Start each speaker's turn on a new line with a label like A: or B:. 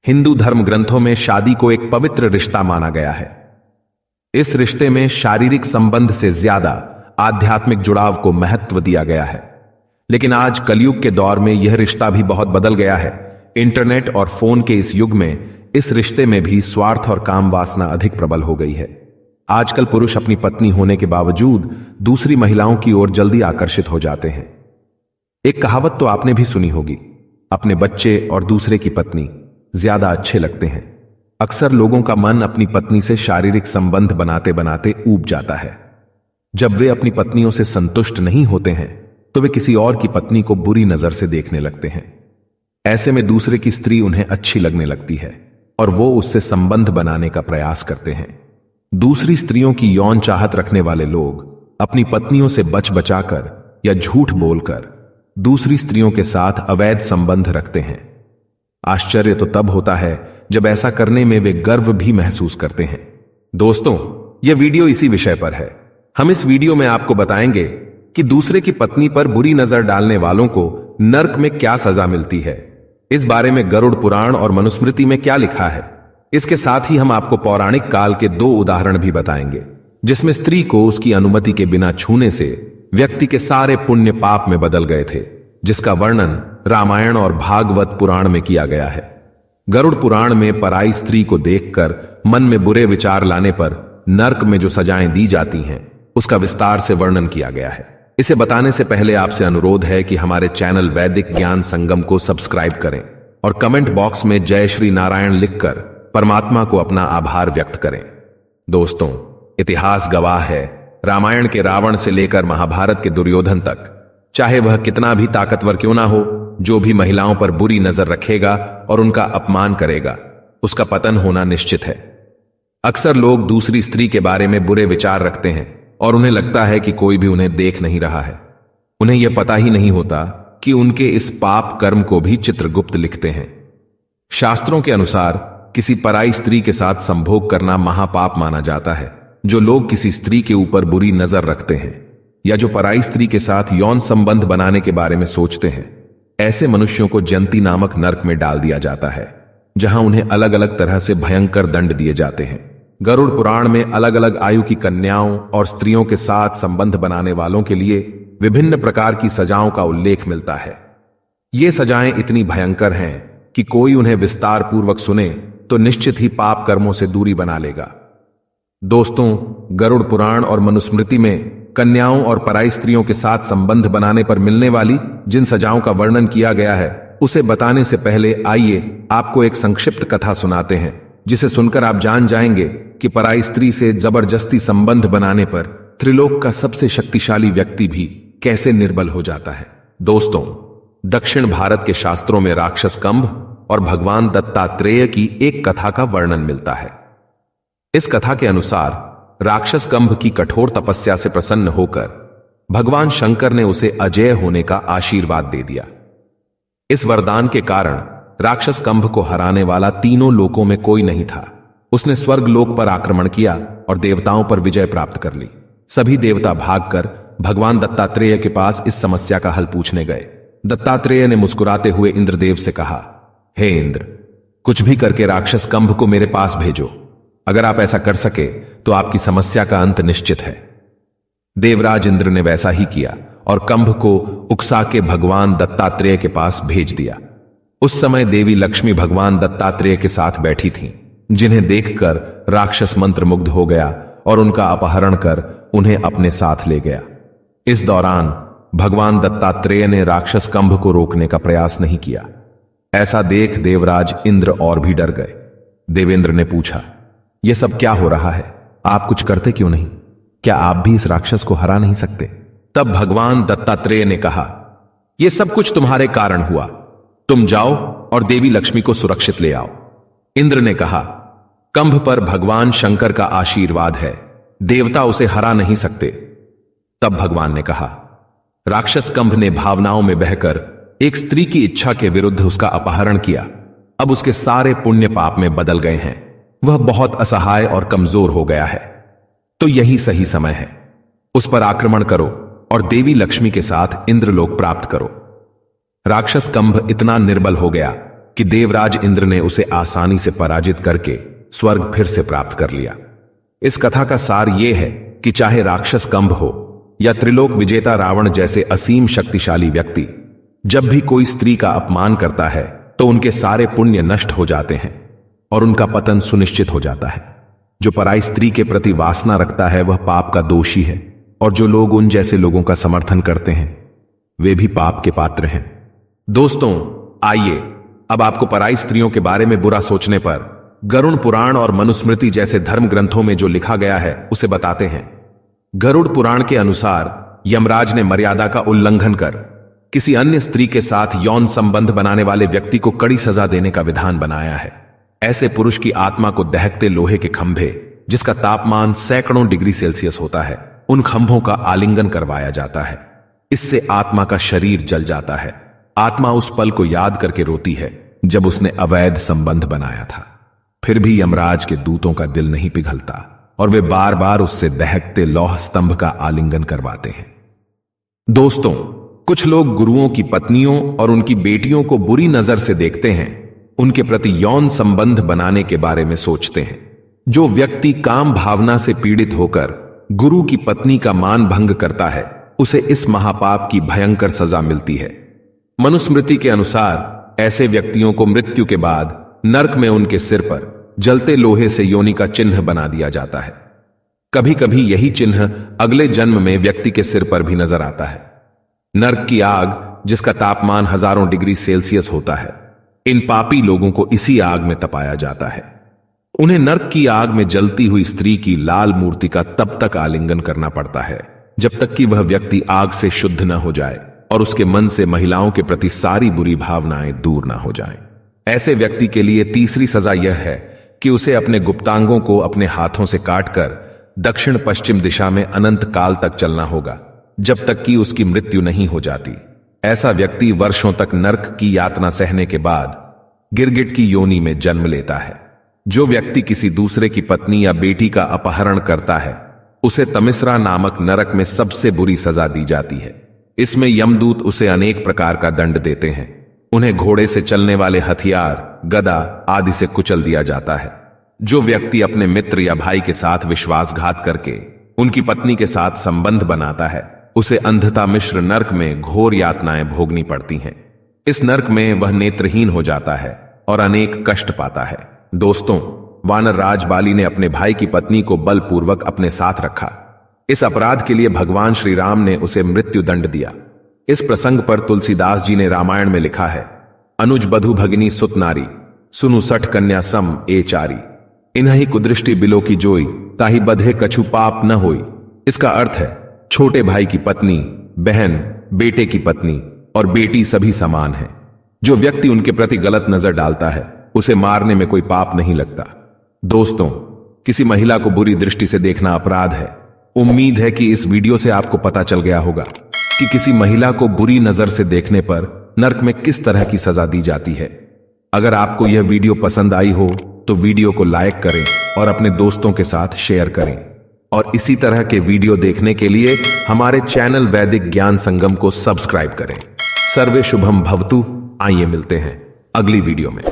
A: हिंदू धर्म ग्रंथों में शादी को एक पवित्र रिश्ता माना गया है। इस रिश्ते में शारीरिक संबंध से ज्यादा आध्यात्मिक जुड़ाव को महत्व दिया गया है। लेकिन आज कलयुग के दौर में यह रिश्ता भी बहुत बदल गया है। इंटरनेट और फोन के इस युग में इस रिश्ते में भी स्वार्थ और काम वासना अधिक प्रबल हो गई है। आजकल पुरुष अपनी पत्नी होने के बावजूद दूसरी महिलाओं की ओर जल्दी आकर्षित हो जाते हैं। एक कहावत तो आपने भी सुनी होगी, अपने बच्चे और दूसरे की पत्नी ज्यादा अच्छे लगते हैं। अक्सर लोगों का मन अपनी पत्नी से शारीरिक संबंध बनाते बनाते ऊब जाता है। जब वे अपनी पत्नियों से संतुष्ट नहीं होते हैं तो वे किसी और की पत्नी को बुरी नजर से देखने लगते हैं। ऐसे में दूसरे की स्त्री उन्हें अच्छी लगने लगती है और वो उससे संबंध बनाने का प्रयास करते हैं। दूसरी स्त्रियों की यौन चाहत रखने वाले लोग अपनी पत्नियों से बच बचाकर या झूठ बोलकर दूसरी स्त्रियों के साथ अवैध संबंध रखते हैं। आश्चर्य तो तब होता है जब ऐसा करने में वे गर्व भी महसूस करते हैं। दोस्तों, यह वीडियो इसी विषय पर है। हम इस वीडियो में आपको बताएंगे कि दूसरे की पत्नी पर बुरी नजर डालने वालों को नर्क में क्या सजा मिलती है। इस बारे में गरुड़ पुराण और मनुस्मृति में क्या लिखा है। इसके साथ ही हम आपको पौराणिक काल के 2 उदाहरण भी बताएंगे जिसमें स्त्री को उसकी अनुमति के बिना छूने से व्यक्ति के सारे पुण्य पाप में बदल गए थे, जिसका वर्णन रामायण और भागवत पुराण में किया गया है। गरुड़ पुराण में पराई स्त्री को देखकर मन में बुरे विचार लाने पर नर्क में जो सजाएं दी जाती हैं उसका विस्तार से वर्णन किया गया है। इसे बताने से पहले आपसे अनुरोध है कि हमारे चैनल वैदिक ज्ञान संगम को सब्सक्राइब करें और कमेंट बॉक्स में जय श्री नारायण लिखकर परमात्मा को अपना आभार व्यक्त करें। दोस्तों, इतिहास गवाह है, रामायण के रावण से लेकर महाभारत के दुर्योधन तक, चाहे वह कितना भी ताकतवर क्यों ना हो, जो भी महिलाओं पर बुरी नजर रखेगा और उनका अपमान करेगा उसका पतन होना निश्चित है। अक्सर लोग दूसरी स्त्री के बारे में बुरे विचार रखते हैं और उन्हें लगता है कि कोई भी उन्हें देख नहीं रहा है। उन्हें यह पता ही नहीं होता कि उनके इस पाप कर्म को भी चित्रगुप्त लिखते हैं। शास्त्रों के अनुसार किसी पराई स्त्री के साथ संभोग करना महापाप माना जाता है। जो लोग किसी स्त्री के ऊपर बुरी नजर रखते हैं या जो पराई स्त्री के साथ यौन संबंध बनाने के बारे में सोचते हैं, ऐसे मनुष्यों को जयंती नामक नर्क में डाल दिया जाता है, जहां उन्हें अलग अलग तरह से भयंकर दंड दिए जाते हैं। गरुड़ पुराण में अलग अलग आयु की कन्याओं और स्त्रियों के साथ संबंध बनाने वालों के लिए विभिन्न प्रकार की सजाओं का उल्लेख मिलता है। ये सजाएं इतनी भयंकर हैं कि कोई उन्हें विस्तार पूर्वक सुने तो निश्चित ही पाप कर्मों से दूरी बना लेगा। दोस्तों, गरुड़ पुराण और मनुस्मृति में कन्याओं और पराई स्त्रियों के साथ संबंध बनाने पर मिलने वाली जिन सजाओं का वर्णन किया गया है उसे बताने से पहले आइए आपको एक संक्षिप्त कथा सुनाते हैं, जिसे सुनकर आप जान जाएंगे कि पराई स्त्री से जबरदस्ती संबंध बनाने पर त्रिलोक का सबसे शक्तिशाली व्यक्ति भी कैसे निर्बल हो जाता है। दोस्तों, दक्षिण भारत के शास्त्रों में राक्षस कंभ और भगवान दत्तात्रेय की एक कथा का वर्णन मिलता है। इस कथा के अनुसार राक्षस कंभ की कठोर तपस्या से प्रसन्न होकर भगवान शंकर ने उसे अजेय होने का आशीर्वाद दे दिया। इस वरदान के कारण राक्षस कंभ को हराने वाला तीनों लोकों में कोई नहीं था। उसने स्वर्ग लोक पर आक्रमण किया और देवताओं पर विजय प्राप्त कर ली। सभी देवता भागकर भगवान दत्तात्रेय के पास इस समस्या का हल पूछने गए। दत्तात्रेय ने मुस्कुराते हुए इंद्रदेव से कहा, हे इंद्र, कुछ भी करके राक्षस कंभ को मेरे पास भेजो। अगर आप ऐसा कर सके तो आपकी समस्या का अंत निश्चित है। देवराज इंद्र ने वैसा ही किया और कंभ को उकसा के भगवान दत्तात्रेय के पास भेज दिया। उस समय देवी लक्ष्मी भगवान दत्तात्रेय के साथ बैठी थीं, जिन्हें देखकर राक्षस मंत्र मुग्ध हो गया और उनका अपहरण कर उन्हें अपने साथ ले गया। इस दौरान भगवान दत्तात्रेय ने राक्षस कंभ को रोकने का प्रयास नहीं किया। ऐसा देख देवराज इंद्र और भी डर गए। देवेंद्र ने पूछा, यह सब क्या हो रहा है? आप कुछ करते क्यों नहीं? क्या आप भी इस राक्षस को हरा नहीं सकते? तब भगवान दत्तात्रेय ने कहा, यह सब कुछ तुम्हारे कारण हुआ। तुम जाओ और देवी लक्ष्मी को सुरक्षित ले आओ। इंद्र ने कहा, कंभ पर भगवान शंकर का आशीर्वाद है, देवता उसे हरा नहीं सकते। तब भगवान ने कहा, राक्षस कंभ ने भावनाओं में बहकर एक स्त्री की इच्छा के विरुद्ध उसका अपहरण किया। अब उसके सारे पुण्य पाप में बदल गए हैं। वह बहुत असहाय और कमजोर हो गया है। तो यही सही समय है, उस पर आक्रमण करो और देवी लक्ष्मी के साथ इंद्रलोक प्राप्त करो। राक्षस कंभ इतना निर्बल हो गया कि देवराज इंद्र ने उसे आसानी से पराजित करके स्वर्ग फिर से प्राप्त कर लिया। इस कथा का सार यह है कि चाहे राक्षस कंभ हो या त्रिलोक विजेता रावण जैसे असीम शक्तिशाली व्यक्ति, जब भी कोई स्त्री का अपमान करता है तो उनके सारे पुण्य नष्ट हो जाते हैं और उनका पतन सुनिश्चित हो जाता है। जो पराई स्त्री के प्रति वासना रखता है वह पाप का दोषी है, और जो लोग उन जैसे लोगों का समर्थन करते हैं वे भी पाप के पात्र हैं। दोस्तों, आइए अब आपको पराई स्त्रियों के बारे में बुरा सोचने पर गरुड़ पुराण और मनुस्मृति जैसे धर्म ग्रंथों में जो लिखा गया है उसे बताते हैं। गरुड़ पुराण के अनुसार यमराज ने मर्यादा का उल्लंघन कर किसी अन्य स्त्री के साथ यौन संबंध बनाने वाले व्यक्ति को कड़ी सजा देने का विधान बनाया है। ऐसे पुरुष की आत्मा को दहकते लोहे के खंभे, जिसका तापमान सैकड़ों डिग्री सेल्सियस होता है, उन खंभों का आलिंगन करवाया जाता है। इससे आत्मा का शरीर जल जाता है। आत्मा उस पल को याद करके रोती है जब उसने अवैध संबंध बनाया था। फिर भी यमराज के दूतों का दिल नहीं पिघलता और वे बार बार उससे दहकते लौह स्तंभ का आलिंगन करवाते हैं। दोस्तों, कुछ लोग गुरुओं की पत्नियों और उनकी बेटियों को बुरी नजर से देखते हैं, उनके प्रति यौन संबंध बनाने के बारे में सोचते हैं। जो व्यक्ति काम भावना से पीड़ित होकर गुरु की पत्नी का मान भंग करता है उसे इस महापाप की भयंकर सजा मिलती है। मनुस्मृति के अनुसार ऐसे व्यक्तियों को मृत्यु के बाद नरक में उनके सिर पर जलते लोहे से योनि का चिन्ह बना दिया जाता है। कभी कभी यही चिन्ह अगले जन्म में व्यक्ति के सिर पर भी नजर आता है। नरक की आग, जिसका तापमान हजारों डिग्री सेल्सियस होता है, इन पापी लोगों को इसी आग में तपाया जाता है। उन्हें नरक की आग में जलती हुई स्त्री की लाल मूर्ति का तब तक आलिंगन करना पड़ता है जब तक कि वह व्यक्ति आग से शुद्ध न हो जाए और उसके मन से महिलाओं के प्रति सारी बुरी भावनाएं दूर न हो जाएं। ऐसे व्यक्ति के लिए तीसरी सजा यह है कि उसे अपने गुप्तांगों को अपने हाथों से काटकर दक्षिण पश्चिम दिशा में अनंत काल तक चलना होगा, जब तक कि उसकी मृत्यु नहीं हो जाती। ऐसा व्यक्ति वर्षों तक नरक की यातना सहने के बाद गिरगिट की योनि में जन्म लेता है। जो व्यक्ति किसी दूसरे की पत्नी या बेटी का अपहरण करता है उसे तमिस्रा नामक नरक में सबसे बुरी सजा दी जाती है। इसमें यमदूत उसे अनेक प्रकार का दंड देते हैं। उन्हें घोड़े से चलने वाले हथियार, गदा आदि से कुचल दिया जाता है। जो व्यक्ति अपने मित्र या भाई के साथ विश्वासघात करके उनकी पत्नी के साथ संबंध बनाता है उसे अंधता मिश्र नरक में घोर यातनाएं भोगनी पड़ती हैं। इस नरक में वह नेत्रहीन हो जाता है और अनेक कष्ट पाता है। दोस्तों, वानर राज बाली ने अपने भाई की पत्नी को बलपूर्वक अपने साथ रखा। इस अपराध के लिए भगवान श्री राम ने उसे मृत्यु दंड दिया। इस प्रसंग पर तुलसीदास जी ने रामायण में लिखा है, अनुज बधु भगिनी सुत नारी, सुनु सठ कन्या सम ए चारी, इन्हीं कुदृष्टि बिलो की जोई, ताही बधे कछु पाप न होई। इसका अर्थ है, छोटे भाई की पत्नी, बहन, बेटे की पत्नी और बेटी सभी समान है। जो व्यक्ति उनके प्रति गलत नजर डालता है उसे मारने में कोई पाप नहीं लगता। दोस्तों, किसी महिला को बुरी दृष्टि से देखना अपराध है। उम्मीद है कि इस वीडियो से आपको पता चल गया होगा कि किसी महिला को बुरी नजर से देखने पर नरक में किस तरह की सजा दी जाती है। अगर आपको यह वीडियो पसंद आई हो तो वीडियो को लाइक करें और अपने दोस्तों के साथ शेयर करें। और इसी तरह के वीडियो देखने के लिए हमारे चैनल वैदिक ज्ञान संगम को सब्सक्राइब करें। सर्वे शुभम भवतु। आइए मिलते हैं अगली वीडियो में।